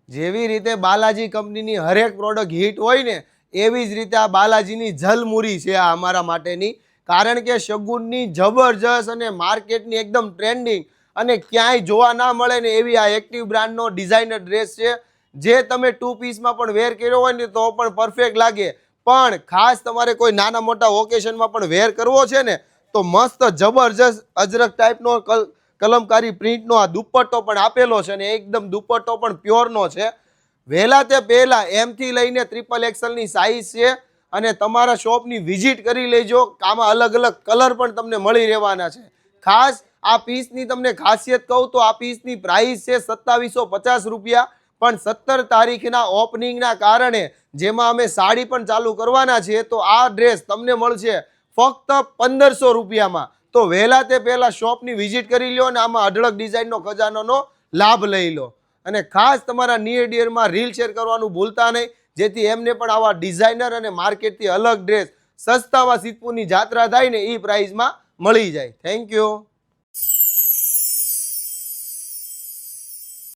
જેવી રીતે બાલાજી કંપનીની હરેક પ્રોડક્ટ હિટ હોય ને એવી જ રીતે આ બાલાજીની ઝલમુરી છે આ અમારા માટેની. કારણ કે શગુનની જબરજસ્ત અને માર્કેટની એકદમ ટ્રેન્ડિંગ અને ક્યાંય જોવા ના મળે ને એવી આ એક્ટિવ બ્રાન્ડનો ડિઝાઇનર ડ્રેસ છે, જે તમે 2 પીસમાં પણ વેર કર્યો હોય ને તો પણ પરફેક્ટ લાગે. પણ ખાસ તમારે કોઈ નાના મોટા ઓકેશનમાં પણ વેર કરવો છે ને તો મસ્ત જબરજસ્ત અજરક ટાઈપનો કલમકારી પ્રિન્ટનો આ દુપટ્ટો પણ આપેલો છે અને એકદમ દુપટ્ટો પણ પ્યોરનો છે. વહેલા તે પહેલા M થી લઈને XXL ની સાઈઝ છે અને તમારા શોપની વિઝિટ કરી લેજો. આમાં અલગ અલગ કલર પણ તમને મળી રહેવાના છે. ખાસ આ પીસની તમને ખાસિયત કહું તો આ પીસની પ્રાઇસ છે 2750 રૂપિયા. પણ 17 તારીખના ઓપનિંગના કારણે જેમાં અમે સાડી પણ ચાલુ કરવાના છીએ તો આ ડ્રેસ તમને મળશે ફક્ત 1500 રૂપિયામાં. તો વહેલા તે પહેલા શોપની વિઝિટ કરી લો અને આમાં અઢળક ડિઝાઇનનો ખજાનોનો લાભ લઈ લો. અને ખાસ તમારા નિયર ડિયરમાં રીલ શેર કરવાનું ભૂલતા નહીં, જેથી એમને પણ આવા ડિઝાઇનર અને માર્કેટથી અલગ ડ્રેસ સસ્તામાં સિદ્ધપુરની જાત્રા થાય ને એ પ્રાઇસમાં મળી જાય. Thank you.